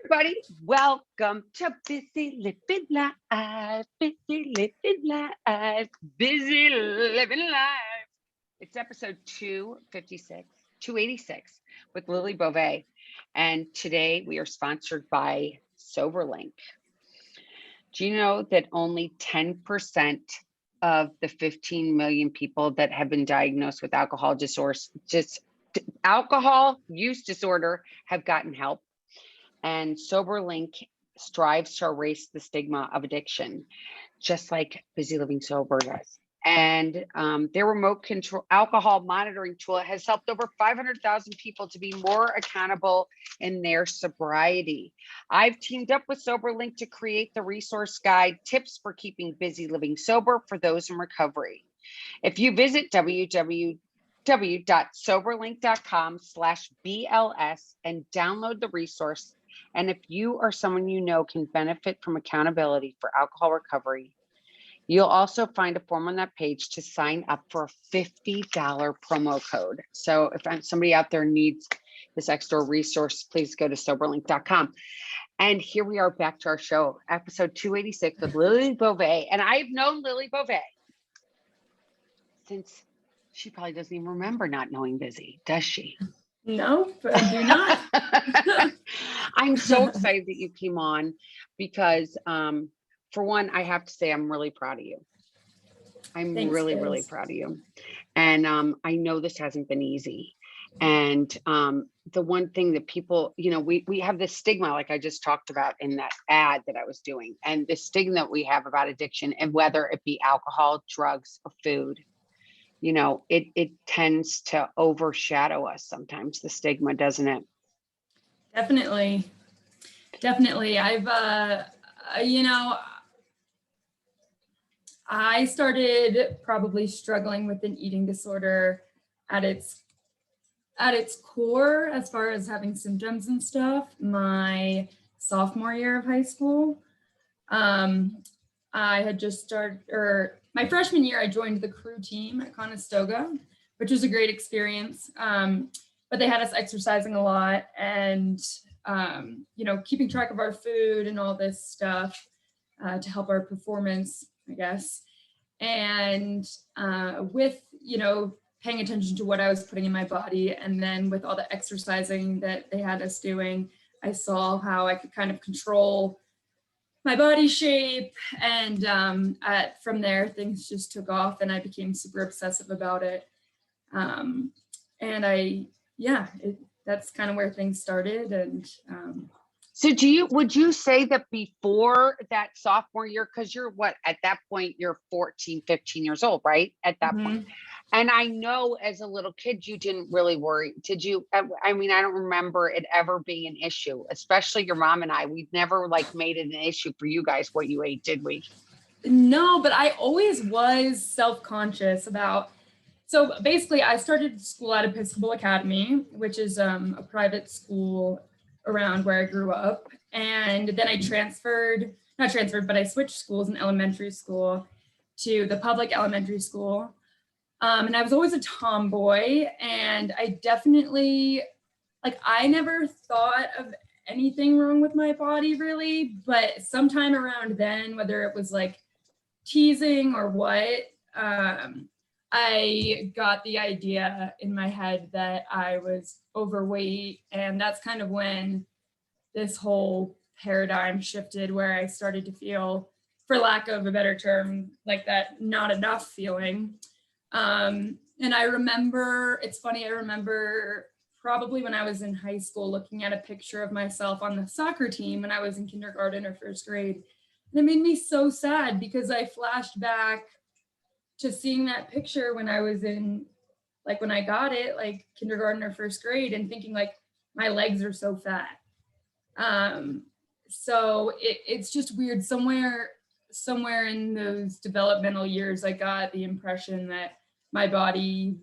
Everybody, welcome to Busy Living Life, Busy Living Life, Busy Living Life. It's episode 256, 286 with Lily Bove. And today we are sponsored by SoberLink. Do you know that only 10% of the 15 million people that have been diagnosed with alcohol use disorder have gotten help? And SoberLink strives to erase the stigma of addiction, just like Busy Living Sober does. And their remote control alcohol monitoring tool has helped over 500,000 people to be more accountable in their sobriety. I've teamed up with SoberLink to create the resource guide, Tips for Keeping Busy Living Sober for Those in Recovery. If you visit www.soberlink.com/BLS and download the resource, and if you or someone you know can benefit from accountability for alcohol recovery, you'll also find a form on that page to sign up for a $50 promo code. So if somebody out there needs this extra resource, please go to soberlink.com. And here we are back to our show, episode 286 with Lily Bove. And I've known Lily Bove since she probably doesn't even remember not knowing Bizzy, does she? No, I do not. I'm so excited that you came on because, for one, I have to say I'm really proud of you. I'm Thanks, really, Liz. really proud of you. And I know this hasn't been easy. And the one thing that people, we have this stigma, like I just talked about in that ad that I was doing, and the stigma that we have about addiction, and whether it be alcohol, drugs, or food, it tends to overshadow us sometimes, the stigma, doesn't it? Definitely. I've, I started probably struggling with an eating disorder at its core, as far as having symptoms and stuff, my sophomore year of high school. I had just started, my freshman year, I joined the crew team at Conestoga, which was a great experience. But they had us exercising a lot and, keeping track of our food and all this stuff to help our performance, I guess. And with, paying attention to what I was putting in my body, and then with all the exercising that they had us doing, I saw how I could kind of control my body shape, and from there things just took off, and I became super obsessive about it. That's kind of where things started. And so would you say that before that sophomore year, because you're at that point, you're 14, 15 years old, right? At that point. And I know as a little kid, you didn't really worry. Did you? I mean, I don't remember it ever being an issue, especially your mom and I. We've never made it an issue for you guys what you ate, did we? No, but I always was self-conscious about. So basically, I started school at Episcopal Academy, which is a private school around where I grew up. And then I I switched schools in elementary school to the public elementary school. And I was always a tomboy, and I definitely, I never thought of anything wrong with my body really, but sometime around then, whether it was teasing or what, I got the idea in my head that I was overweight. And that's kind of when this whole paradigm shifted, where I started to feel, for lack of a better term, like that not enough feeling. And I remember, it's funny, I remember probably when I was in high school looking at a picture of myself on the soccer team when I was in kindergarten or first grade. And it made me so sad because I flashed back to seeing that picture when I was in, when I got it, kindergarten or first grade, and thinking my legs are so fat. So it's just weird. Somewhere in those developmental years, I got the impression that my body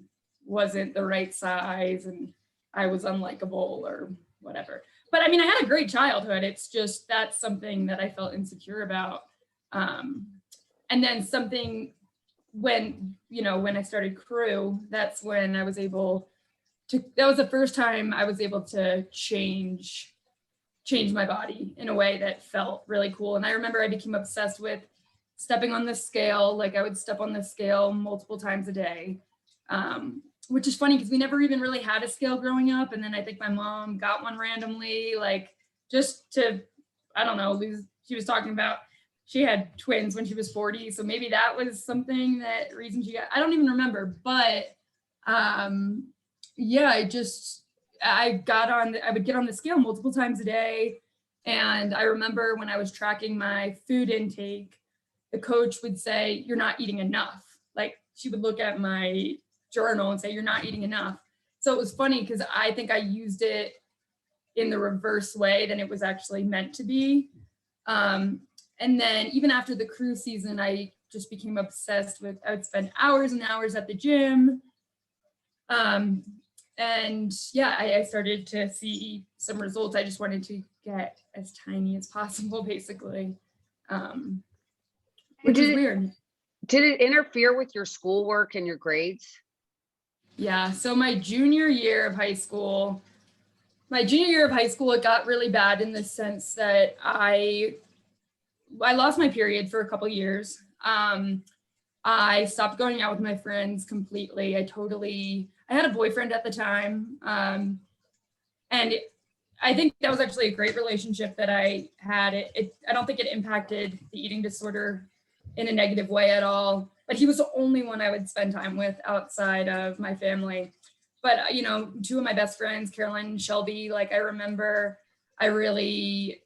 wasn't the right size and I was unlikable or whatever. But I mean, I had a great childhood. It's just, that's something that I felt insecure about. And then something when I started crew, that's when I was able to, that was the first time I was able to change change my body in a way that felt really cool. And I remember I became obsessed with stepping on the scale. Like I would step on the scale multiple times a day, which is funny because we never even really had a scale growing up. And then I think my mom got one randomly, like just to, I don't know, she was talking about, she had twins when she was 40. So maybe that was something that reason she got, I don't even remember, but yeah, I would get on the scale multiple times a day. And I remember when I was tracking my food intake, the coach would say, "You're not eating enough." Like she would look at my journal and say, "You're not eating enough." So it was funny because I think I used it in the reverse way than it was actually meant to be. And then even after the crew season, I just became obsessed with, I would spend hours and hours at the gym. And yeah, I started to see some results. I just wanted to get as tiny as possible, basically, which is weird. Did it interfere with your schoolwork and your grades? Yeah, so my junior year of high school, it got really bad in the sense that I lost my period for a couple years. I stopped going out with my friends completely. I had a boyfriend at the time. And I think that was actually a great relationship that I had. I don't think it impacted the eating disorder in a negative way at all, but he was the only one I would spend time with outside of my family. But, you know, two of my best friends, Caroline and Shelby, like I remember I really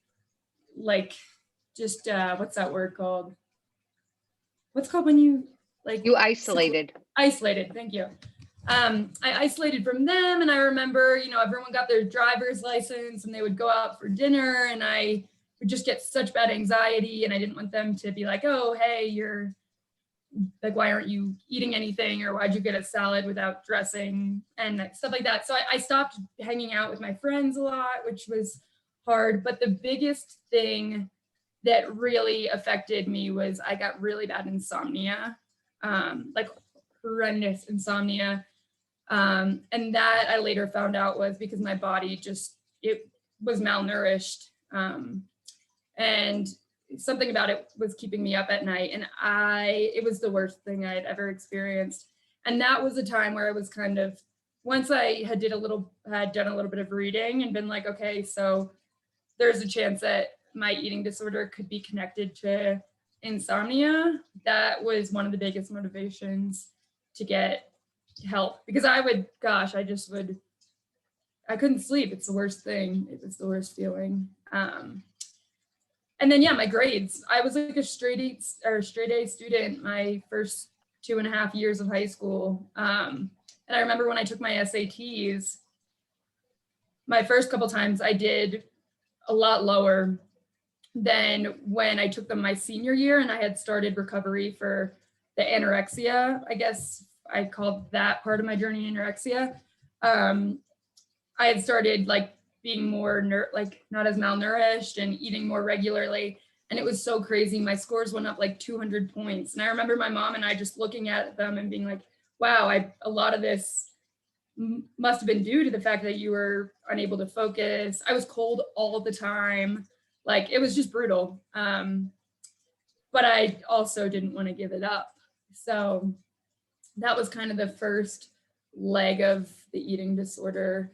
like just, what's that word called? What's called when you like? You isolated. Isolated, thank you. I isolated from them, and I remember, you know, everyone got their driver's license and they would go out for dinner, and I would just get such bad anxiety, and I didn't want them to be like, "Oh, hey, you're like, why aren't you eating anything?" or "Why'd you get a salad without dressing?" and stuff like that. So I stopped hanging out with my friends a lot, which was hard. But the biggest thing that really affected me was I got really bad insomnia, like horrendous insomnia. And that I later found out was because my body it was malnourished. And something about it was keeping me up at night. And it was the worst thing I had ever experienced. And that was a time where I was kind of, once I had done a little bit of reading and been like, okay, so there's a chance that my eating disorder could be connected to insomnia. That was one of the biggest motivations to get help, because I couldn't sleep. It's the worst thing. It was the worst feeling. And then, yeah, my grades, I was like a straight A student my first 2.5 years of high school. And I remember when I took my SATs, my first couple times I did a lot lower than when I took them my senior year, and I had started recovery for the anorexia. I guess I called that part of my journey anorexia. I had started like being more not as malnourished and eating more regularly. And it was so crazy. My scores went up like 200 points. And I remember my mom and I just looking at them and being like, wow, a lot of this must have been due to the fact that you were unable to focus. I was cold all the time. Like, it was just brutal. But I also didn't want to give it up. So that was kind of the first leg of the eating disorder.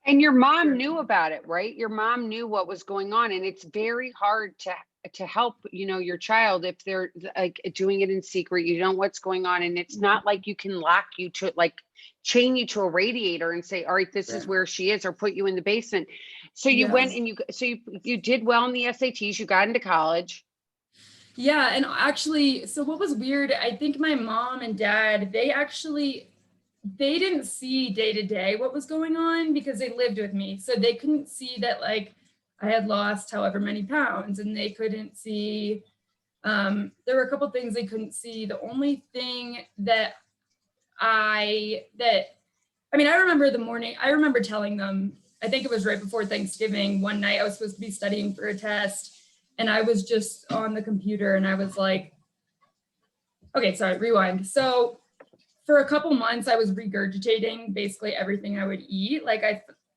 And your mom knew about it, right? Your mom knew what was going on, and it's very hard to help, you know, your child if they're like doing it in secret. You know what's going on, and it's not like you can lock you to, like, chain you to a radiator and say, all right, this is where she is, or put you in the basement. So you went and you did well in the SATs, you got into college. Yeah. And actually, so what was weird, I think my mom and dad, they didn't see day to day what was going on because they lived with me. So they couldn't see that, like, I had lost however many pounds, and they couldn't see, there were a couple things they couldn't see. The only thing that I remember telling them, I think it was right before Thanksgiving, one night I was supposed to be studying for a test, and I was just on the computer and I was like, okay, sorry, rewind. So for a couple months I was regurgitating basically everything I would eat.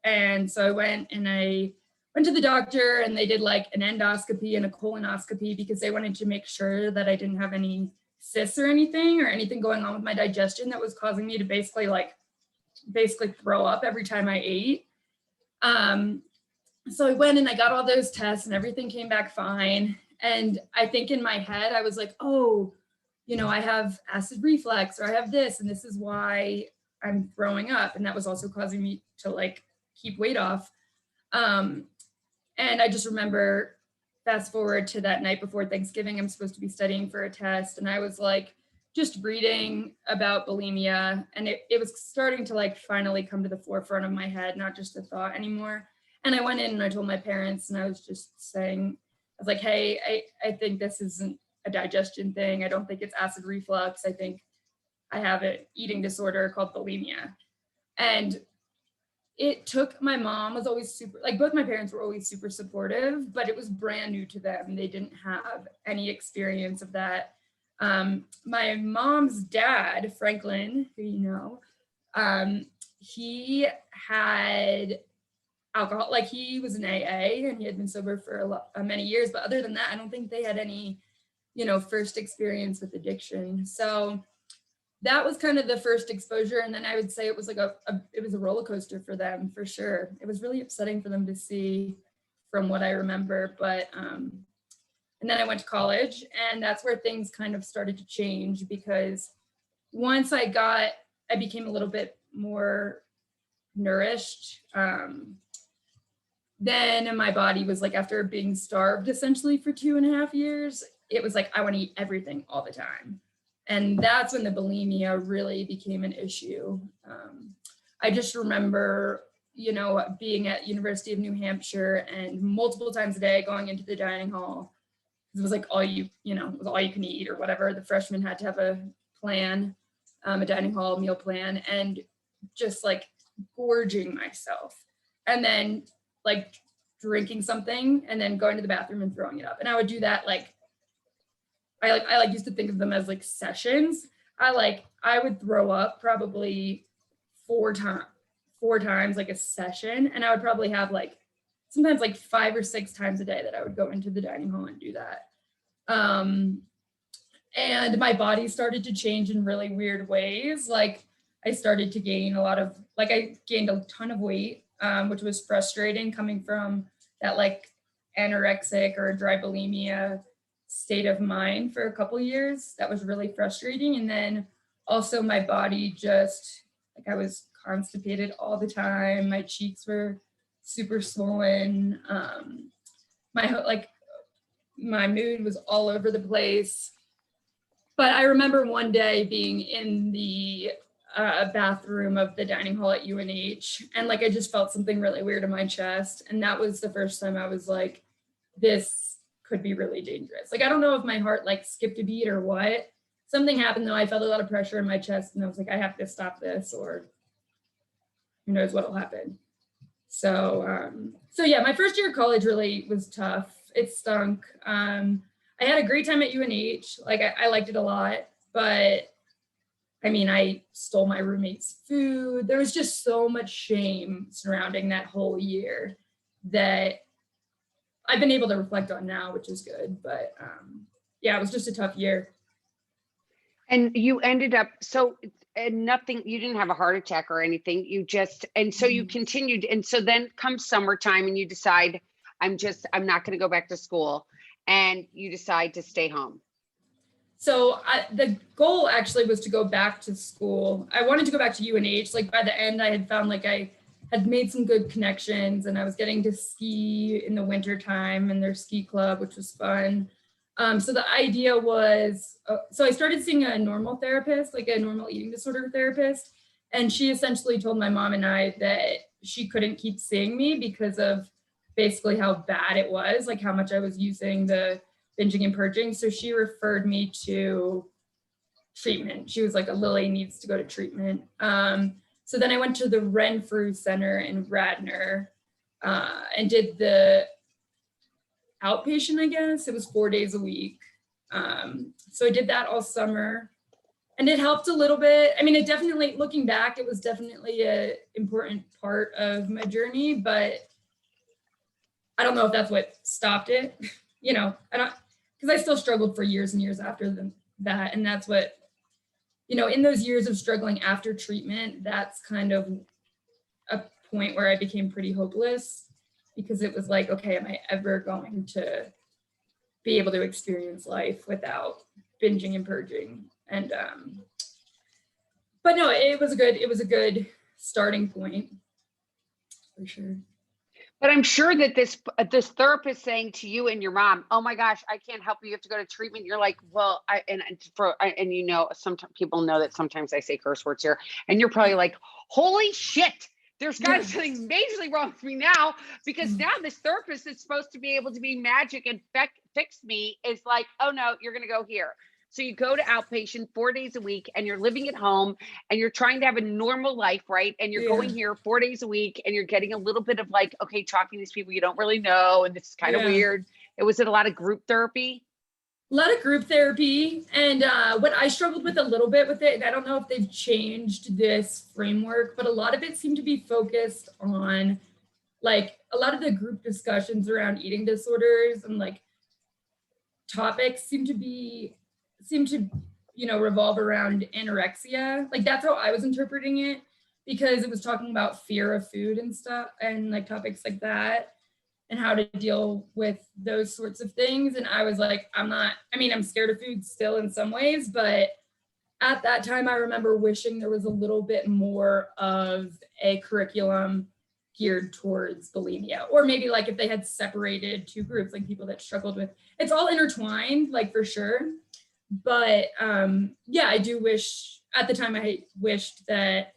And so I went and I went to the doctor and they did like an endoscopy and a colonoscopy because they wanted to make sure that I didn't have any cysts or anything going on with my digestion that was causing me to basically throw up every time I ate. So I went and I got all those tests and everything came back fine. And I think in my head, I was like, oh, I have acid reflux, or I have this, and this is why I'm throwing up. And that was also causing me to like keep weight off. And I just remember, fast forward to that night before Thanksgiving, I'm supposed to be studying for a test. And I was like, just reading about bulimia, and it was starting to like finally come to the forefront of my head, not just a thought anymore. And I went in and I told my parents, and I was just saying, I was like, hey, I think this isn't a digestion thing. I don't think it's acid reflux. I think I have an eating disorder called bulimia. And it took, my mom was always super, like both my parents were always super supportive, but it was brand new to them. They didn't have any experience of that. My mom's dad, Franklin, who he had alcohol, like he was an AA and he had been sober for many years, but other than that, I don't think they had any, first experience with addiction. So that was kind of the first exposure. And then I would say it was like it was a roller coaster for them, for sure. It was really upsetting for them to see from what I remember, but, and then I went to college, and that's where things kind of started to change, because once I became a little bit more nourished. Then my body was like, after being starved essentially for 2.5 years, it was like, I want to eat everything all the time. And that's when the bulimia really became an issue. I just remember, being at University of New Hampshire and multiple times a day going into the dining hall. It was like it was all you can eat or whatever. The freshmen had to have a plan, a dining hall meal plan, and just like gorging myself. And then like drinking something and then going to the bathroom and throwing it up. And I would do that I used to think of them as like sessions. I would throw up probably four times like a session, and I would probably have like sometimes like 5 or 6 times a day that I would go into the dining hall and do that. And my body started to change in really weird ways. Like I started to gain I gained a ton of weight, which was frustrating coming from that like anorexic or dry bulimia state of mind for a couple years. That was really frustrating. And then also my body just like, I was constipated all the time. My cheeks were super swollen. My mood was all over the place. But I remember one day being in the bathroom of the dining hall at UNH, and like I just felt something really weird in my chest, and that was the first time I was like, this could be really dangerous. Like I don't know if my heart like skipped a beat or what. Something happened though. I felt a lot of pressure in my chest, and I was like, I have to stop this, or who knows what'll happen. So yeah, my first year of college really was tough. It stunk. I had a great time at UNH. Like I liked it a lot, but I mean, I stole my roommate's food. There was just so much shame surrounding that whole year that I've been able to reflect on now, which is good. But yeah, it was just a tough year. And you ended up, nothing, you didn't have a heart attack or anything. You continued. And so then comes summertime and you decide, I'm not going to go back to school. And you decide to stay home. So the goal actually was to go back to school. I wanted to go back to UNH. Like by the end, I had found like I had made some good connections, and I was getting to ski in the winter time in their ski club, which was fun. So the idea was, so I started seeing a normal therapist, like a normal eating disorder therapist. And she essentially told my mom and I that she couldn't keep seeing me because of basically how bad it was, like how much I was using the binging and purging. So she referred me to treatment. She was like, Lily needs to go to treatment. So then I went to the Renfrew Center in Radnor and did the outpatient, I guess. It was 4 days a week. So I did that all summer, and it helped a little bit. I mean, it definitely, looking back, it was definitely an important part of my journey, but I don't know if that's what stopped it, you know, I don't, because I still struggled for years and years after that. And that's what, you know, in those years of struggling after treatment, that's kind of a point where I became pretty hopeless, because it was like, okay, am I ever going to be able to experience life without binging and purging? And but no, it was a good starting point for sure. But I'm sure that this therapist saying to you and your mom, "Oh my gosh, I can't help you. You have to go to treatment." You're like, "Well, and you know, sometimes people know that sometimes I say curse words here, and you're probably like, holy shit, there's got to be something majorly wrong with me now, because now this therapist is supposed to be able to be magic and fix me is like, oh no, you're gonna go here." So you go to outpatient 4 days a week, and you're living at home, and you're trying to have a normal life, right? And you're going here 4 days a week, and you're getting a little bit of like, okay, talking to these people you don't really know, and this is kind of weird. It was a lot of group therapy. A lot of group therapy. And what I struggled with a little bit with it, and I don't know if they've changed this framework, but a lot of it seemed to be focused on like a lot of the group discussions around eating disorders and like topics seem to, you know, revolve around anorexia. Like that's how I was interpreting it, because it was talking about fear of food and stuff, and like topics like that, and how to deal with those sorts of things. And I was like, I'm scared of food still in some ways, but at that time I remember wishing there was a little bit more of a curriculum geared towards bulimia, or maybe like if they had separated two groups, like people that struggled with, it's all intertwined, like for sure. But yeah, I do wish, at the time I wished that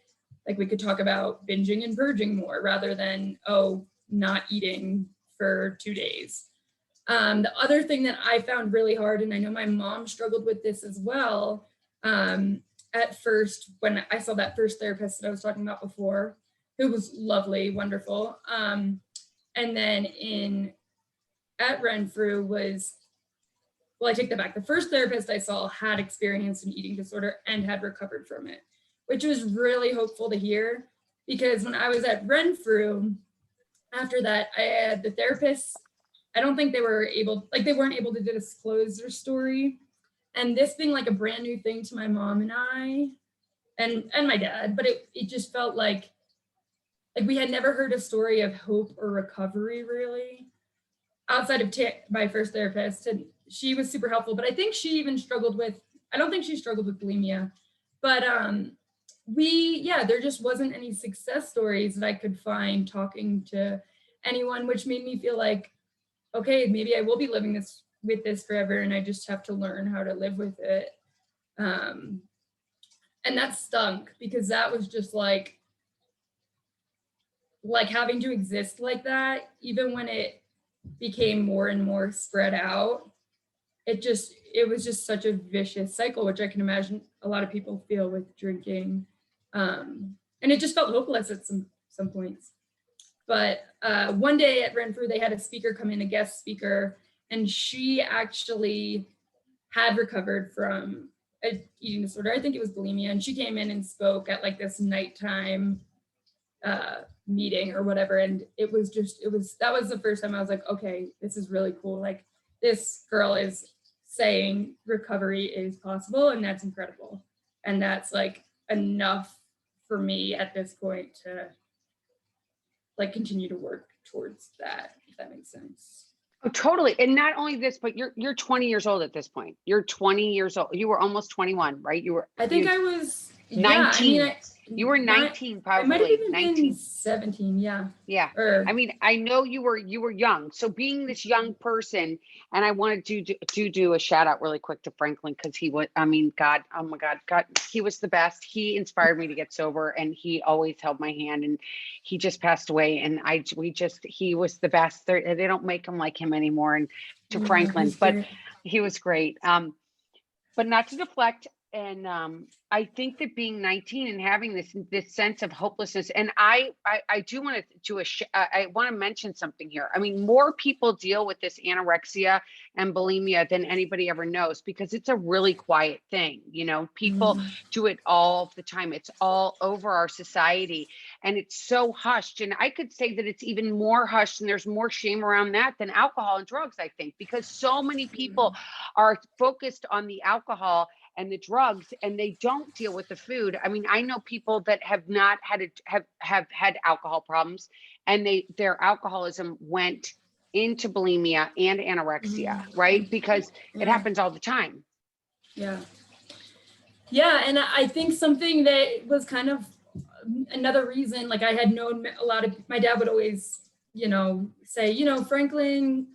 like we could talk about binging and purging more, rather than, oh, not eating for 2 days. The other thing that I found really hard, and I know my mom struggled with this as well, at first, when I saw that first therapist that I was talking about before, who was lovely, wonderful. And then at Renfrew was, well, I take that back. The first therapist I saw had experienced an eating disorder and had recovered from it, which was really hopeful to hear, because when I was at Renfrew, after that, I had the therapists, I don't think they weren't able to disclose their story. And this being like a brand new thing to my mom and I, and my dad, but it just felt like we had never heard a story of hope or recovery really, outside of my first therapist. And she was super helpful, but I think she even struggled with, I don't think she struggled with bulimia, but there just wasn't any success stories that I could find talking to anyone, which made me feel like, okay, maybe I will be living with this forever, and I just have to learn how to live with it. And that stunk, because that was just like having to exist like that, even when it became more and more spread out, it was just such a vicious cycle, which I can imagine a lot of people feel with drinking. And it just felt hopeless at some points. But one day at Renfrew, they had a speaker come in, a guest speaker, and she actually had recovered from an eating disorder. I think it was bulimia. And she came in and spoke at like this nighttime meeting or whatever. And that was the first time I was like, okay, this is really cool. Like this girl is saying recovery is possible, and that's incredible. And that's like enough for me at this point to like continue to work towards that, if that makes sense. Oh, totally. And not only this, but you're 20 years old at this point. You're 20 years old. You were almost 21, right? I think I was 19. You were 19, probably. I might have even 19. been 17, yeah. Yeah. I mean, I know you were young. So being this young person, and I wanted to do a shout out really quick to Franklin, because he was, I mean, God, oh my God, he was the best. He inspired me to get sober, and he always held my hand, and he just passed away. And he was the best. They don't make him like him anymore. And to Franklin, but he was great. But not to deflect, I think that being 19 and having this sense of hopelessness, and I do want to do I want to mention something here. I mean, more people deal with this anorexia and bulimia than anybody ever knows, because it's a really quiet thing. You know, people do it all the time. It's all over our society, and it's so hushed. And I could say that it's even more hushed, and there's more shame around that than alcohol and drugs, I think, because so many people are focused on the alcohol and the drugs, and they don't deal with the food. I mean, I know people that have not had have had alcohol problems, and their alcoholism went into bulimia and anorexia, right? Because it happens all the time. Yeah. Yeah. And I think something that was kind of another reason, like I had known a lot of, my dad would always, say, Franklin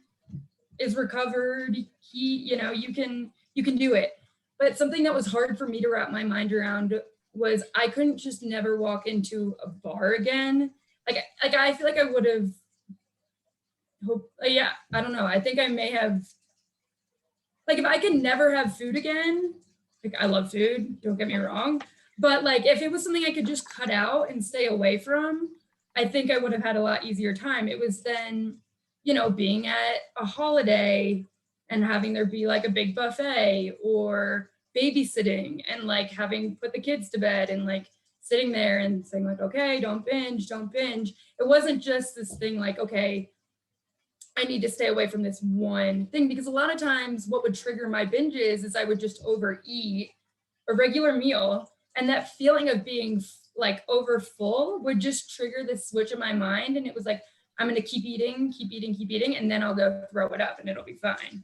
is recovered. You can do it. But something that was hard for me to wrap my mind around was I couldn't just never walk into a bar again. Like I feel like I would have I don't know. I think I may have, like, if I could never have food again, like, I love food, don't get me wrong, but like if it was something I could just cut out and stay away from, I think I would have had a lot easier time. It was then, being at a holiday and having there be like a big buffet, or babysitting and like having put the kids to bed and like sitting there and saying like, okay, don't binge. It wasn't just this thing like, okay, I need to stay away from this one thing, because a lot of times what would trigger my binges is I would just overeat a regular meal, and that feeling of being like over full would just trigger this switch in my mind, and it was like, I'm going to keep eating, and then I'll go throw it up and it'll be fine.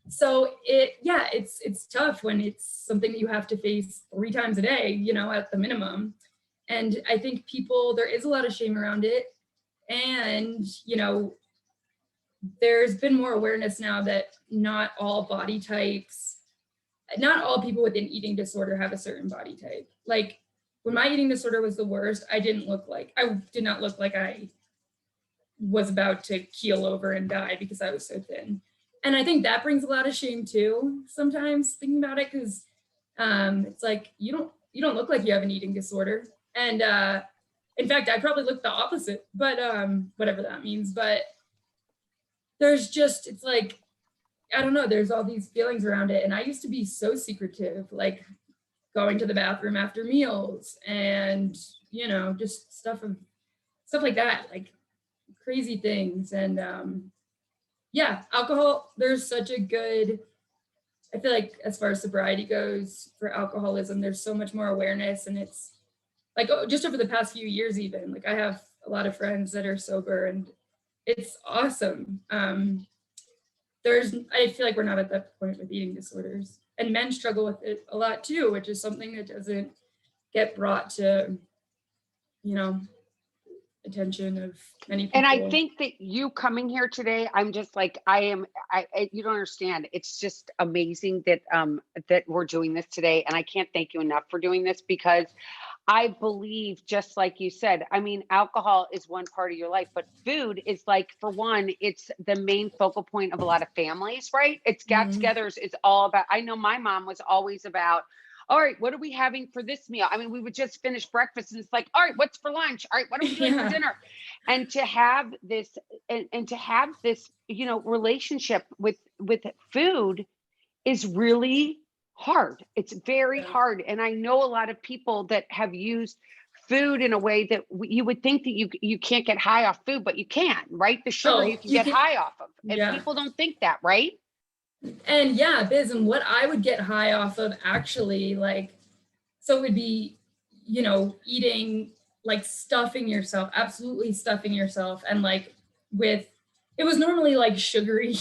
So it's tough when it's something that you have to face 3 times a day, at the minimum. And I think there is a lot of shame around it. And, there's been more awareness now that not all body types, not all people with an eating disorder have a certain body type. Like when my eating disorder was the worst, I did not look like I was about to keel over and die because I was so thin. And I think that brings a lot of shame too, sometimes thinking about it, because it's like, you don't look like you have an eating disorder. And in fact, I probably look the opposite, but whatever that means. But there's just, it's like, I don't know, there's all these feelings around it. And I used to be so secretive, like going to the bathroom after meals and, just stuff like that, like crazy things. And alcohol, there's such a good, I feel like as far as sobriety goes for alcoholism, there's so much more awareness. And it's like, just over the past few years, even like I have a lot of friends that are sober, and it's awesome. I feel like we're not at that point with eating disorders, and men struggle with it a lot too, which is something that doesn't get brought to, attention of many people. And I think that you coming here today, I'm just like, you don't understand. It's just amazing that that we're doing this today. And I can't thank you enough for doing this, because I believe, just like you said, I mean, alcohol is one part of your life, but food is like, for one, it's the main focal point of a lot of families, right? It's get-togethers. It's all about, I know my mom was always about, all right, what are we having for this meal? I mean, we would just finish breakfast and it's like, all right, what's for lunch? All right, what are we doing for dinner? And to have this, and to have this, relationship with food is really hard. It's very hard. And I know a lot of people that have used food in a way that you would think that you can't get high off food, but you can, right? The sugar you can get high off of. And people don't think that, right? And Biz, and what I would get high off of actually, like, so it would be, eating, like absolutely stuffing yourself. And like it was normally like sugary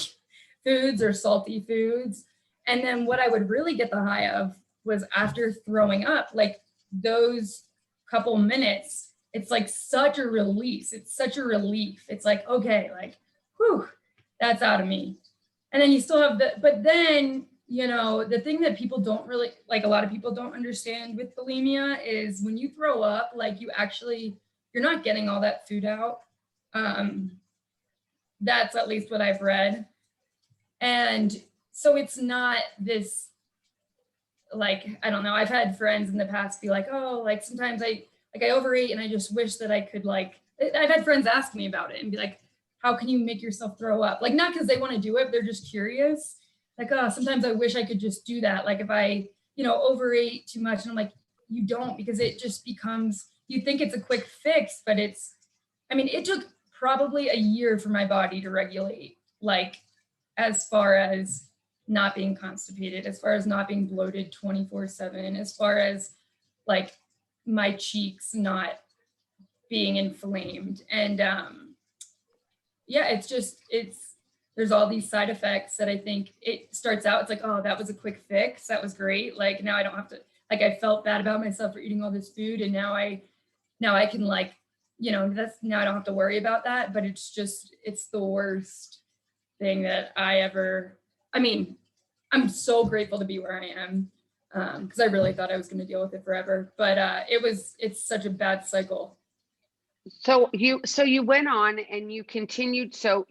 foods or salty foods. And then what I would really get the high of was after throwing up, like those couple minutes, it's like such a release. It's such a relief. It's like, okay, like, whew, that's out of me. And then you still have but then, the thing that people don't really, like a lot of people don't understand with bulimia is when you throw up, like you're not getting all that food out. That's at least what I've read. And so it's not this, like, I don't know, I've had friends in the past be like, oh, like sometimes I overeat and I just wish that I could, like, I've had friends ask me about it and be like, how can you make yourself throw up? Like, not because they want to do it, they're just curious. Like, oh, sometimes I wish I could just do that. Like if I, overeat too much, and I'm like, you don't, because it just becomes, you think it's a quick fix, but it took probably a year for my body to regulate, like as far as not being constipated, as far as not being bloated 24/7, as far as like my cheeks not being inflamed. And yeah, there's all these side effects that I think it starts out, it's like, oh, that was a quick fix. That was great. Like now I don't have to, like, I felt bad about myself for eating all this food. And now I can, like, now I don't have to worry about that. But it's the worst thing that I'm so grateful to be where I am. Because I really thought I was going to deal with it forever, but it's such a bad cycle. So you went on and you continued. So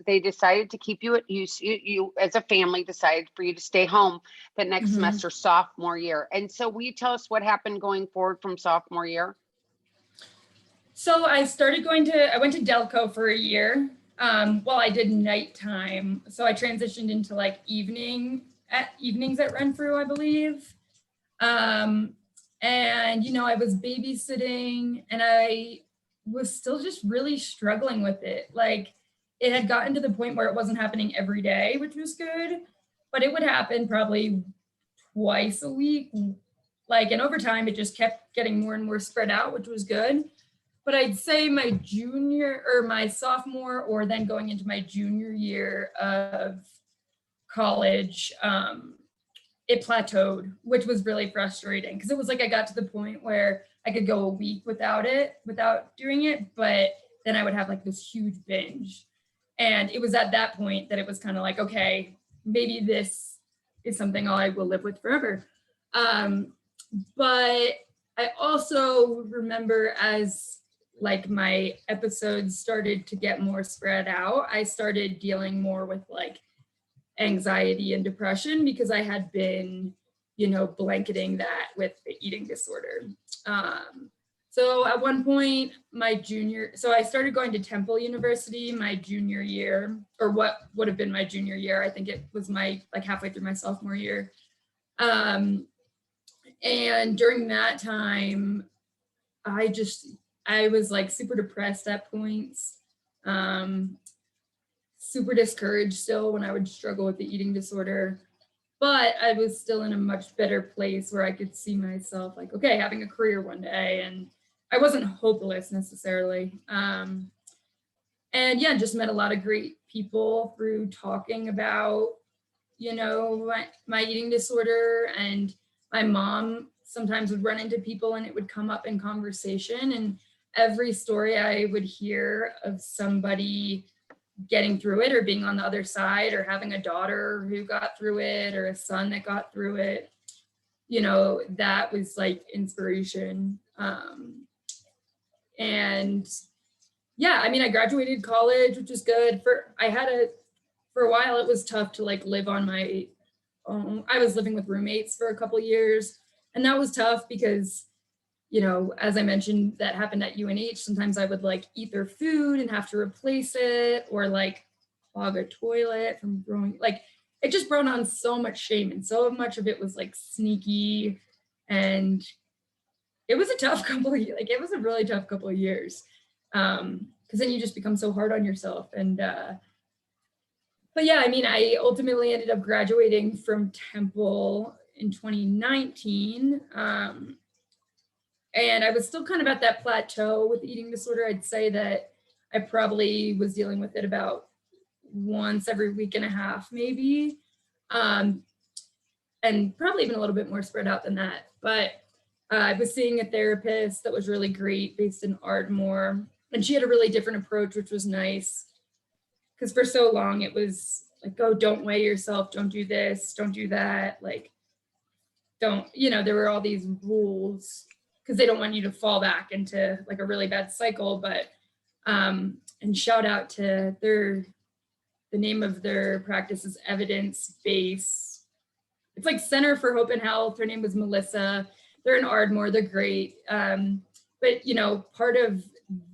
they decided to keep you at you as a family decided for you to stay home the next semester, sophomore year. And so will you tell us what happened going forward from sophomore year? So I went to Delco for a year. Well, I did nighttime. So I transitioned into like evenings at Renfrew, I believe. And, I was babysitting and I was still just really struggling with it. Like it had gotten to the point where it wasn't happening every day, which was good, but it would happen probably twice a week. Like, and over time, it just kept getting more and more spread out, which was good. But I'd say my sophomore, or then going into my junior year of college, it plateaued, which was really frustrating because it was like I got to the point where I could go a week without doing it, but then I would have like this huge binge. And it was at that point that it was kind of like, okay, maybe this is something I will live with forever. But I also remember as like my episodes started to get more spread out, I started dealing more with like anxiety and depression because I had been, blanketing that with the eating disorder. So at one point, so I started going to Temple University my junior year, or what would have been my junior year. I think it was my like halfway through my sophomore year. And during that time, I was like super depressed at points. Super discouraged still when I would struggle with the eating disorder, but I was still in a much better place where I could see myself like, okay, having a career one day. And I wasn't hopeless necessarily. And yeah, just met a lot of great people through talking about, my eating disorder. And my mom sometimes would run into people and it would come up in conversation. And every story I would hear of somebody getting through it or being on the other side or having a daughter who got through it or a son that got through it, that was like inspiration. And yeah, I graduated college, which is good. For a while, it was tough to like live on my own. I was living with roommates for a couple of years, and that was tough because as I mentioned, that happened at UNH. Sometimes I would like eat their food and have to replace it, or like clog a toilet from growing. Like it just brought on so much shame, and so much of it was like sneaky. And it was a tough it was a really tough couple of years. Because then you just become so hard on yourself. And but yeah, I ultimately ended up graduating from Temple in 2019. And I was still kind of at that plateau with eating disorder. I'd say that I probably was dealing with it about once every week and a half, maybe. And probably even a little bit more spread out than that. But I was seeing a therapist that was really great, based in Ardmore. And she had a really different approach, which was nice. Because for so long, it was like, oh, don't weigh yourself. Don't do this. Don't do that. Like, don't, there were all these rules because they don't want you to fall back into like a really bad cycle. But and shout out to the name of their practice is evidence-based it's like Center for Hope and Health. Her name was Melissa. They're in Ardmore. They're great. But you know, part of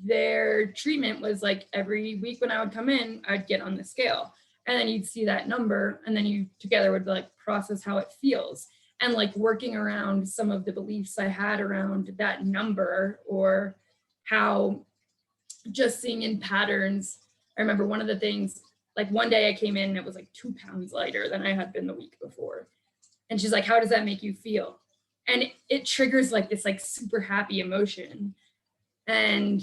their treatment was like every week when I would come in, I'd get on the scale, and then you'd see that number, and then you together would like process how it feels, and like working around some of the beliefs I had around that number, or how just seeing in patterns. I remember one of the things, like one day I came in and it was like 2 pounds lighter than I had been the week before. And she's like, how does that make you feel? And it triggers like this like super happy emotion. And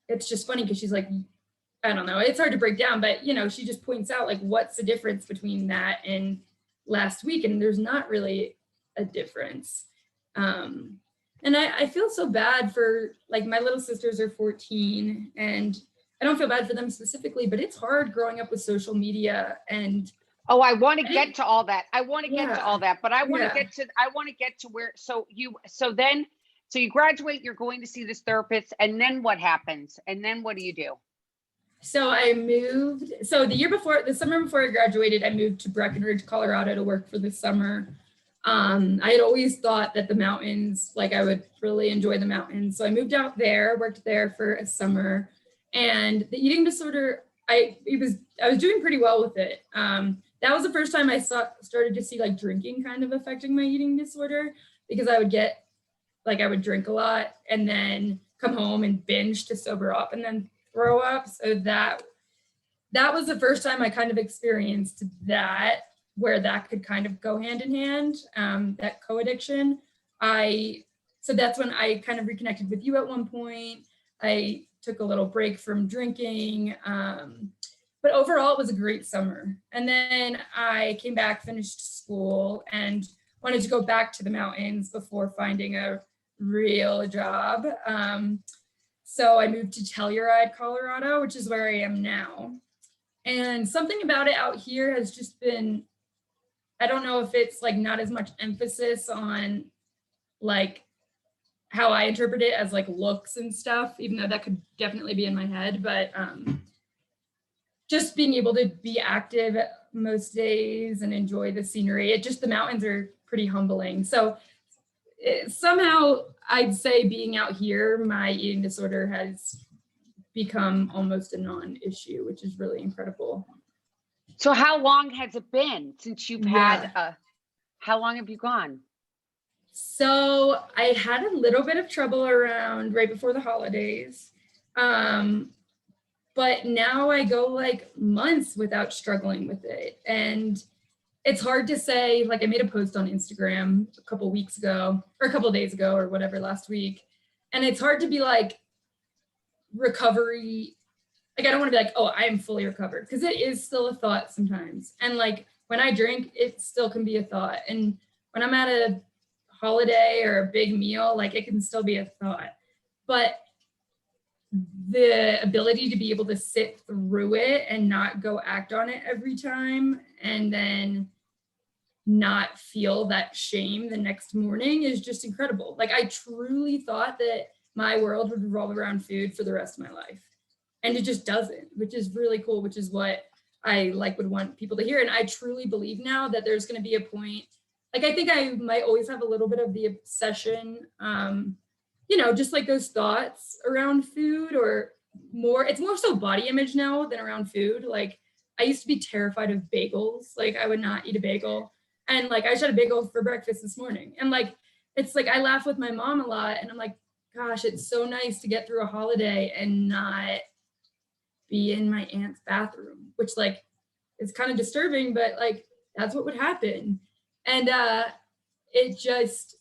it's just funny because she's like, I don't know, it's hard to break down, but you know, she just points out like, what's the difference between that and last week? And there's not really a difference. And I feel so bad for, like, my little sisters are 14, and I don't feel bad for them specifically, but it's hard growing up with social media. And oh, I want to get to all that. I want to get to all that, but I want to get to where, so you graduate, you're going to see this therapist, and then what happens? And then what do you do? So I moved, so the summer before I graduated, I moved to Breckenridge, Colorado to work for the summer. I had always thought that the mountains, like I would really enjoy the mountains. So I moved out there, worked there for a summer, and the eating disorder, I was doing pretty well with it. That was the first time I started to see like drinking kind of affecting my eating disorder, because I would drink a lot and then come home and binge to sober up and then throw up. So that was the first time I kind of experienced that, where that could kind of go hand in hand, that co-addiction. So that's when I kind of reconnected with you at one point. I took a little break from drinking, but overall it was a great summer. And then I came back, finished school, and wanted to go back to the mountains before finding a real job. So I moved to Telluride, Colorado, which is where I am now. And something about it out here has just been, I don't know if it's like not as much emphasis on like how I interpret it as like looks and stuff, even though that could definitely be in my head, but just being able to be active most days and enjoy the scenery. The mountains are pretty humbling. So somehow I'd say being out here, my eating disorder has become almost a non-issue, which is really incredible. So how long has it been since you've had how long have you gone? So I had a little bit of trouble around right before the holidays. But now I go like months without struggling with it. And it's hard to say, like I made a post on Instagram a couple weeks ago, or a couple days ago, or whatever, last week. And it's hard to be like recovery. Like, I don't want to be like, oh, I am fully recovered, because it is still a thought sometimes. And like when I drink, it still can be a thought. And when I'm at a holiday or a big meal, like it can still be a thought. But the ability to be able to sit through it and not go act on it every time, and then not feel that shame the next morning, is just incredible. Like, I truly thought that my world would revolve around food for the rest of my life. And it just doesn't, which is really cool, which is what I like would want people to hear. And I truly believe now that there's going to be a point, like I think I might always have a little bit of the obsession, just like those thoughts around food, or more, it's more so body image now than around food. Like, I used to be terrified of bagels. Like, I would not eat a bagel. And like, I just had a bagel for breakfast this morning. And like, it's like, I laugh with my mom a lot, and I'm like, gosh, it's so nice to get through a holiday and not be in my aunt's bathroom, which like is kind of disturbing, but like that's what would happen. And it just,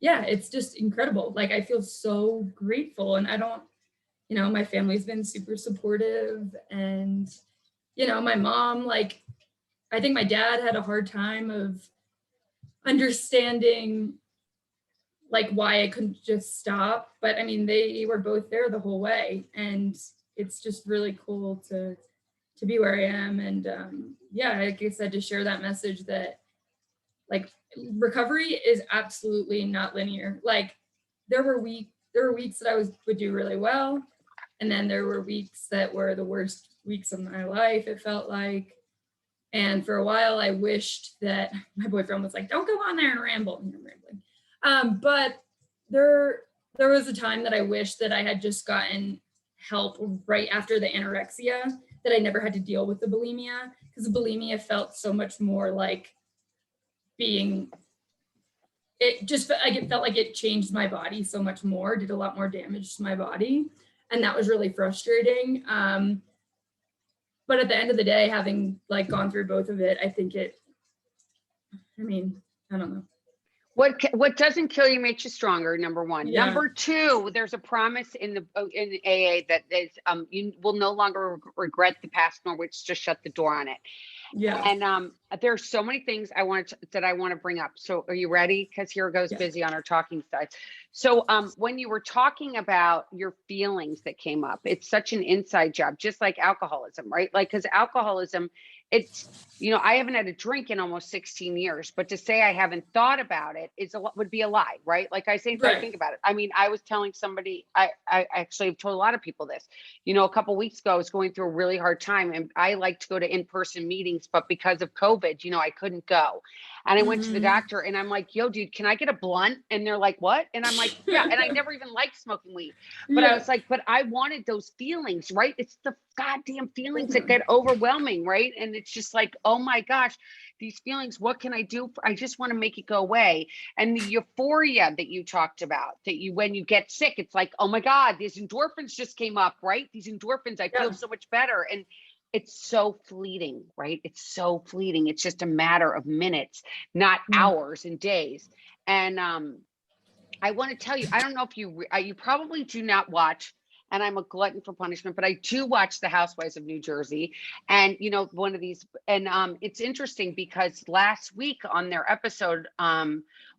it's just incredible. Like, I feel so grateful, and I don't, my family's been super supportive, and my mom, like, I think my dad had a hard time of understanding like why I couldn't just stop, but I mean, they were both there the whole way, and it's just really cool to be where I am. And like I said, to share that message that like recovery is absolutely not linear. Like, there were weeks that I would do really well, and then there were weeks that were the worst weeks of my life, it felt like. And for a while, I wished that my boyfriend was like, don't go on there and ramble. And I'm rambling. But there was a time that I wished that I had just gotten help right after the anorexia, that I never had to deal with the bulimia, because the bulimia felt so much more like it felt like it changed my body so much more, did a lot more damage to my body. And that was really frustrating. But at the end of the day, having like gone through both of it, I think I don't know. What doesn't kill you makes you stronger, number one. Yeah. Number two, there's a promise in AA that is you will no longer regret the past, nor which just shut the door on it. Yeah. And there are so many things I want to bring up. So are you ready? Because here goes Bizzy on our talking side. So when you were talking about your feelings that came up, it's such an inside job, just like alcoholism, right? Like, because alcoholism, it's, I haven't had a drink in almost 16 years, but to say I haven't thought about it would be a lie, right? Like I say, if I think about it. I mean, I was telling somebody, I actually have told a lot of people this, a couple of weeks ago, I was going through a really hard time, and I like to go to in-person meetings, but because of COVID, I couldn't go. And I went to the doctor, and I'm like, yo, dude, can I get a blunt? And they're like, what? And I'm like, yeah. And I never even liked smoking weed, but I was like, but I wanted those feelings, right? It's the goddamn feelings that get overwhelming, right? And it's just like, oh my gosh, these feelings, what can I do? I just want to make it go away. And the euphoria that you talked about, when you get sick, it's like, oh my God, these endorphins just came up, right? These endorphins, I feel so much better. And it's so fleeting, right? It's so fleeting. It's just a matter of minutes, not hours and days. And I want to tell you, I don't know if you probably do not watch, and I'm a glutton for punishment, but I do watch the Housewives of New Jersey. And, one of these, and it's interesting because last week on their episode,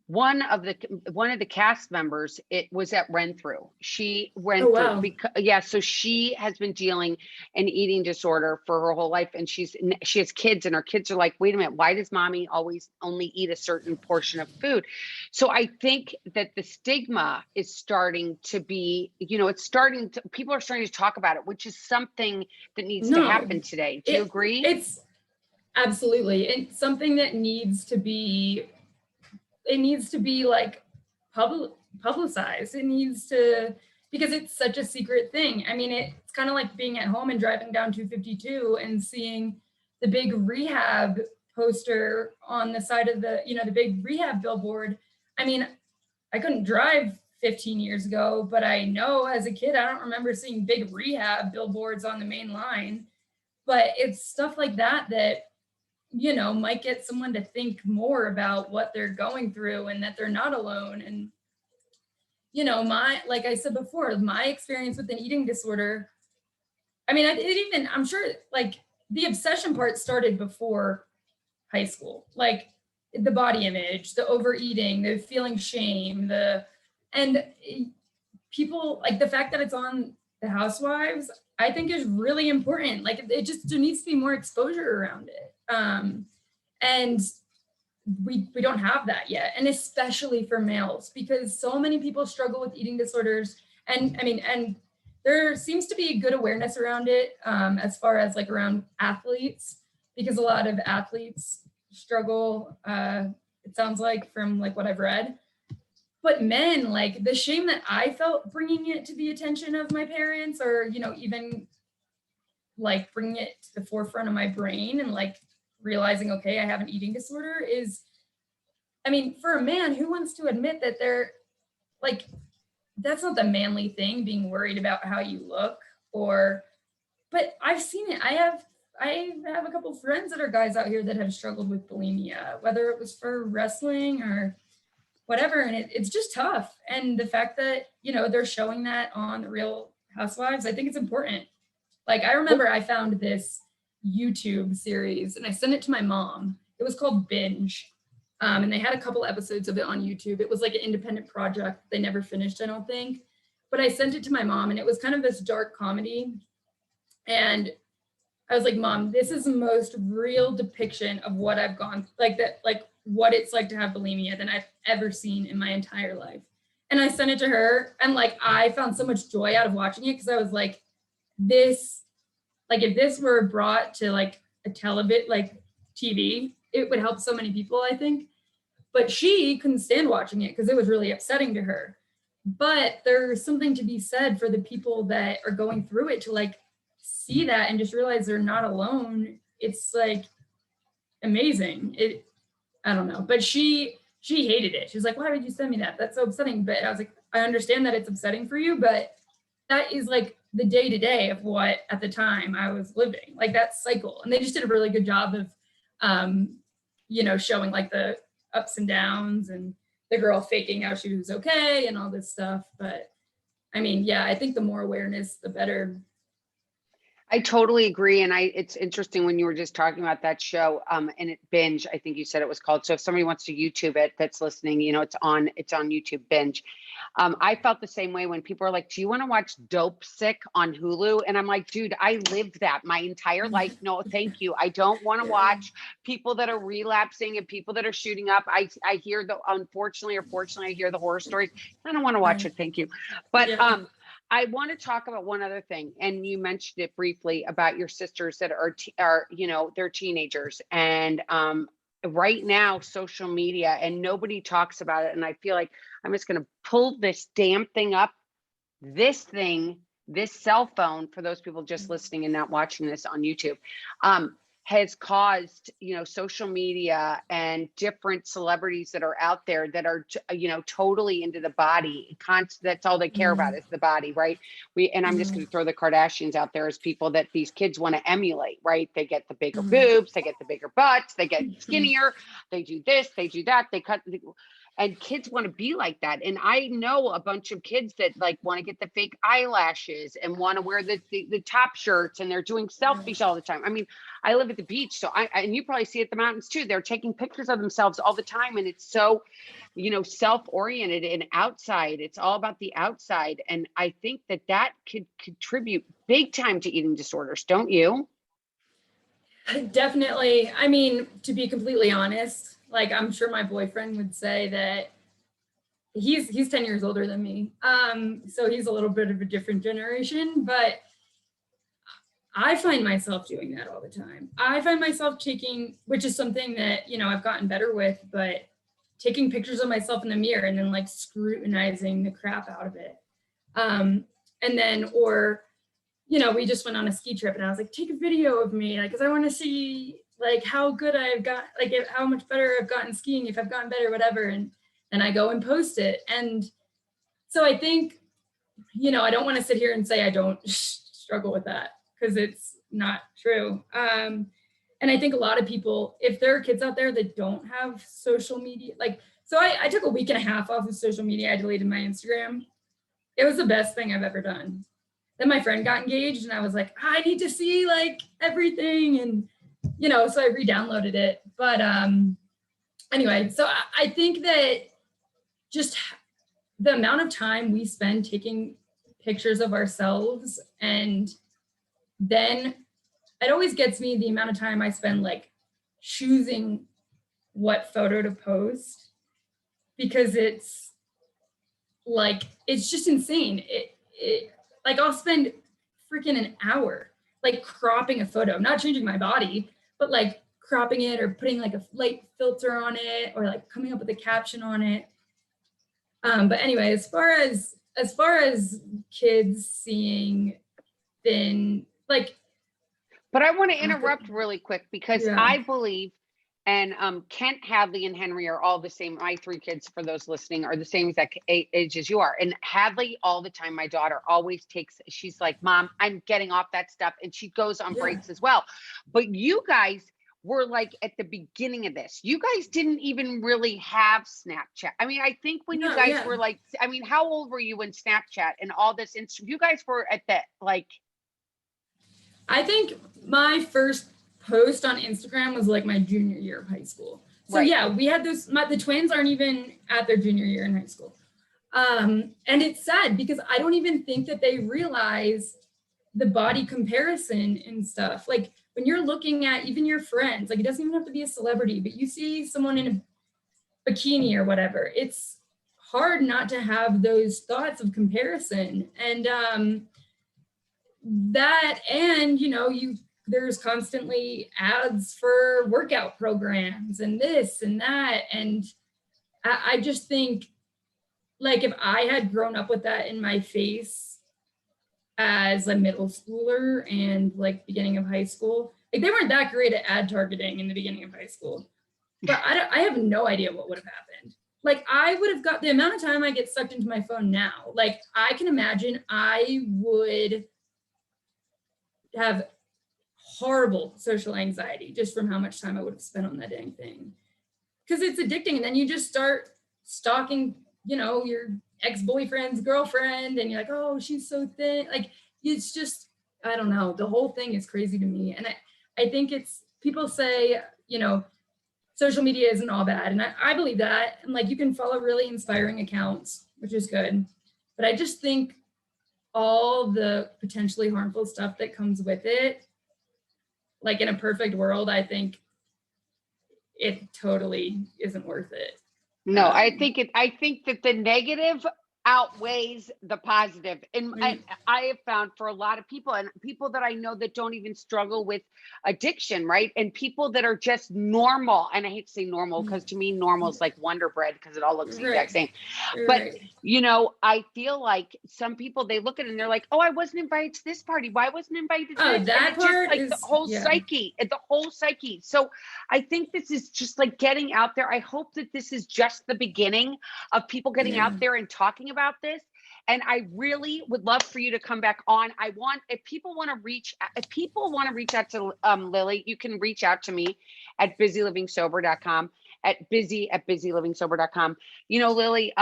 one of the cast members, it was at Renthrough. She went through because so she has been dealing an eating disorder for her whole life, and she has kids, and her kids are like, wait a minute, why does mommy always only eat a certain portion of food? So I think that the stigma is starting to be, people are starting to talk about it, which is something that needs to happen today. Do you agree? It's absolutely, it's something that needs to be like publicized. It needs to, because it's such a secret thing. I mean, it's kind of like being at home and driving down 252 and seeing the big rehab poster on the side of the big rehab billboard. I mean, I couldn't drive 15 years ago, but I know as a kid, I don't remember seeing big rehab billboards on the main line. But it's stuff like that might get someone to think more about what they're going through and that they're not alone. And, like I said before, my experience with an eating disorder, I mean, I'm sure like the obsession part started before high school, like the body image, the overeating, the feeling shame, and people, like the fact that it's on the Housewives, I think is really important. Like there needs to be more exposure around it. And we don't have that yet. And especially for males, because so many people struggle with eating disorders. And there seems to be a good awareness around it, as far as like around athletes, because a lot of athletes struggle, it sounds like, from like what I've read. But men, like the shame that I felt bringing it to the attention of my parents, or, even like bringing it to the forefront of my brain and like realizing, okay, I have an eating disorder is, I mean, for a man, who wants to admit that they're like, that's not the manly thing, being worried about how you look, but I've seen it. I have a couple friends that are guys out here that have struggled with bulimia, whether it was for wrestling or whatever. And it's just tough. And the fact that, they're showing that on the Real Housewives, I think it's important. Like, I remember I found this YouTube series and I sent it to my mom. It was called Binge. And they had a couple episodes of it on YouTube. It was like an independent project. They never finished, I don't think. But I sent it to my mom, and it was kind of this dark comedy. And I was like, Mom, this is the most real depiction of what I've gone, like what it's like to have bulimia than I've ever seen in my entire life. And I sent it to her, and like, I found so much joy out of watching it, because I was like, if this were brought to like a television, like TV. It would help so many people, I think. But she couldn't stand watching it because it was really upsetting to her. But there's something to be said for the people that are going through it to like see that and just realize they're not alone. It's like amazing. I don't know, but she hated it. She was like, why would you send me that? That's so upsetting. But I was like, I understand that it's upsetting for you, but that is like the day to day of what at the time I was living, like that cycle. And they just did a really good job of, showing like the ups and downs and the girl faking how she was okay and all this stuff. But I mean, yeah, I think the more awareness, the better. I totally agree. And it's interesting when you were just talking about that show, and it Binge, I think you said it was called. So if somebody wants to YouTube it that's listening, it's on YouTube, Binge. I felt the same way when people are like, do you want to watch Dope Sick on Hulu? And I'm like, dude, I lived that my entire life. No, thank you. I don't want to watch people that are relapsing and people that are shooting up. I hear unfortunately or fortunately, I hear the horror stories. I don't want to watch it. Thank you. But I want to talk about one other thing, and you mentioned it briefly about your sisters that are they're teenagers, and right now social media, and nobody talks about it. And I feel like I'm just going to pull this damn thing up, this cell phone, for those people just listening and not watching this on YouTube, has caused, social media and different celebrities that are out there that are, totally into the body. That's all they care about is the body, right? I'm just going to throw the Kardashians out there as people that these kids want to emulate, right? They get the bigger boobs, they get the bigger butts, they get skinnier, they do this, they do that, they cut. And kids want to be like that. And I know a bunch of kids that like want to get the fake eyelashes and want to wear the top shirts, and they're doing selfies all the time. I mean, I live at the beach, so and you probably see it at the mountains too. They're taking pictures of themselves all the time. And it's so, self-oriented and outside. It's all about the outside. And I think that could contribute big time to eating disorders. Don't you? Definitely. I mean, to be completely honest, like I'm sure my boyfriend would say that he's 10 years older than me. So he's a little bit of a different generation, but I find myself doing that all the time. I find myself taking, which is something that, I've gotten better with, but taking pictures of myself in the mirror and then like scrutinizing the crap out of it. And then, or, we just went on a ski trip and I was like, take a video of me, like, cause I want to see like how good I've got, like how much better I've gotten skiing, if I've gotten better, whatever. And then I go and post it. And so I think, I don't want to sit here and say I don't struggle with that, because it's not true. And I think a lot of people, if there are kids out there that don't have social media, like, so I took a week and a half off of social media. I deleted my Instagram. It was the best thing I've ever done. Then my friend got engaged and I was like, I need to see like everything. And, so I re-downloaded it. But anyway, so I think that just the amount of time we spend taking pictures of ourselves, and then it always gets me the amount of time I spend like choosing what photo to post, because it's like, it's just insane. It like I'll spend freaking an hour like cropping a photo, not changing my body, but like cropping it or putting like a light filter on it or like coming up with a caption on it. But anyway, as far as kids seeing thin, like. But I want to interrupt really quick, because I believe, and Kent, Hadley, and Henry are all the same. My three kids, for those listening, are the same exact age as you are. And Hadley, all the time, my daughter always she's like, Mom, I'm getting off that stuff. And she goes on breaks as well. But you guys were like at the beginning of this. You guys didn't even really have Snapchat. I mean, I think when you guys were like, I mean, how old were you when Snapchat and all this? You guys were at that, like. I think my first post on Instagram was like my junior year of high school. So we had those, the twins aren't even at their junior year in high school. And it's sad because I don't even think that they realize the body comparison and stuff. Like when you're looking at even your friends, like it doesn't even have to be a celebrity, but you see someone in a bikini or whatever, it's hard not to have those thoughts of comparison. And that, and you there's constantly ads for workout programs and this and that. And I just think, like, if I had grown up with that in my face as a middle schooler and like beginning of high school, like they weren't that great at ad targeting in the beginning of high school, but I have no idea what would have happened. Like I would have got the amount of time I get sucked into my phone now. Like I can imagine I would have horrible social anxiety just from how much time I would have spent on that dang thing. Because it's addicting. And then you just start stalking, you know, your ex-boyfriend's girlfriend and you're like, oh, she's so thin. Like it's just, I don't know. The whole thing is crazy to me. And I think it's, people say, you know, social media isn't all bad. And I believe that. And like you can follow really inspiring accounts, which is good. But I just think all the potentially harmful stuff that comes with it, like in a perfect world, I think it totally isn't worth it. No, I think that the negative outweighs the positive. And I have found for a lot of people, and people that I know that don't even struggle with addiction, right? And people that are just normal, and I hate to say normal because to me normal is like Wonder Bread because it all looks the exact same. But you know, I feel like some people, they look at it and they're like, oh, I wasn't invited to this party. Why wasn't invited to this? That part just, like is the whole psyche. So I think this is just like getting out there. I hope that this is just the beginning of people getting out there and talking about this. And I really would love for you to come back on. If people want to reach out to Lily, you can reach out to me at busylivingsober.com, at busy@busylivingsober.com. You know, Lily,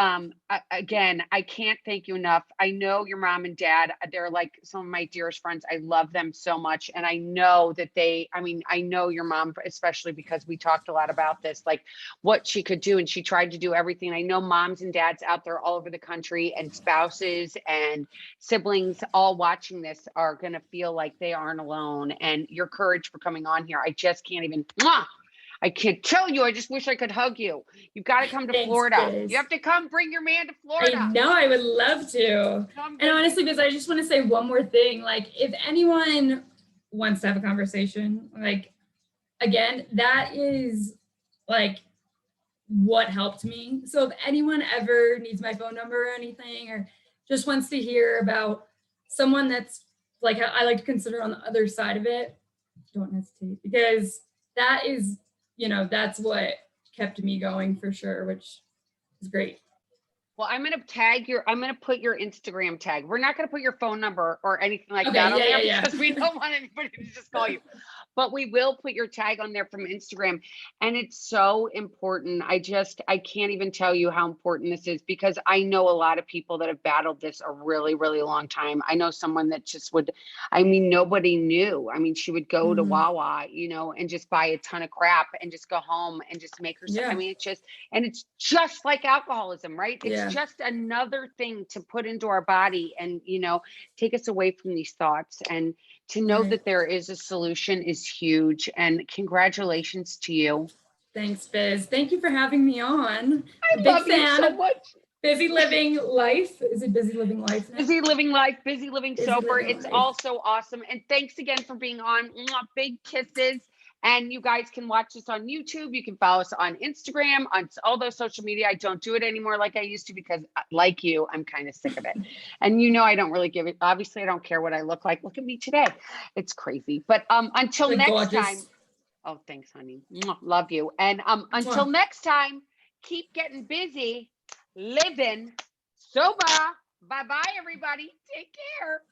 again, I can't thank you enough. I know your mom and dad, they're like some of my dearest friends. I love them so much. And I know that I know your mom, especially because we talked a lot about this, like what she could do. And she tried to do everything. I know moms and dads out there all over the country and spouses and siblings all watching this are going to feel like they aren't alone. And your courage for coming on here, I just can't even, I can't tell you. I just wish I could hug you. You've got to come to Florida. Biz. You have to come bring your man to Florida. I know, I would love to. And honestly, Biz, I just want to say one more thing. Like, if anyone wants to have a conversation, like, again, that is like what helped me. So if anyone ever needs my phone number or anything, or just wants to hear about someone that's like, I like to consider on the other side of it, don't hesitate, because that is, you know, that's what kept me going for sure, which is great. Well, I'm going to put your Instagram tag. We're not going to put your phone number or anything like that on there because we don't want anybody to just call you. But we will put your tag on there from Instagram. And it's so important. I can't even tell you how important this is, because I know a lot of people that have battled this a really, really long time. I know someone that just nobody knew. I mean, she would go to Wawa, you know, and just buy a ton of crap and just go home and just make herself. I mean, it's just like alcoholism, right? It's just another thing to put into our body and, you know, take us away from these thoughts. And to know that there is a solution is huge. And congratulations to you. Thanks, Biz. Thank you for having me on. I love you so much. Busy Living Life. Is it Busy Living Life now? Busy Living Life, Busy Living Sober. It's also awesome. And thanks again for being on. Big kisses. And you guys can watch us on YouTube. You can follow us on Instagram, on all those social media. I don't do it anymore like I used to because, like you, I'm kind of sick of it. And you know, I don't really give it. Obviously, I don't care what I look like. Look at me today. It's crazy. But until next time. Oh, thanks, honey. Love you. And until next time, keep getting busy, living sober. Bye-bye, everybody. Take care.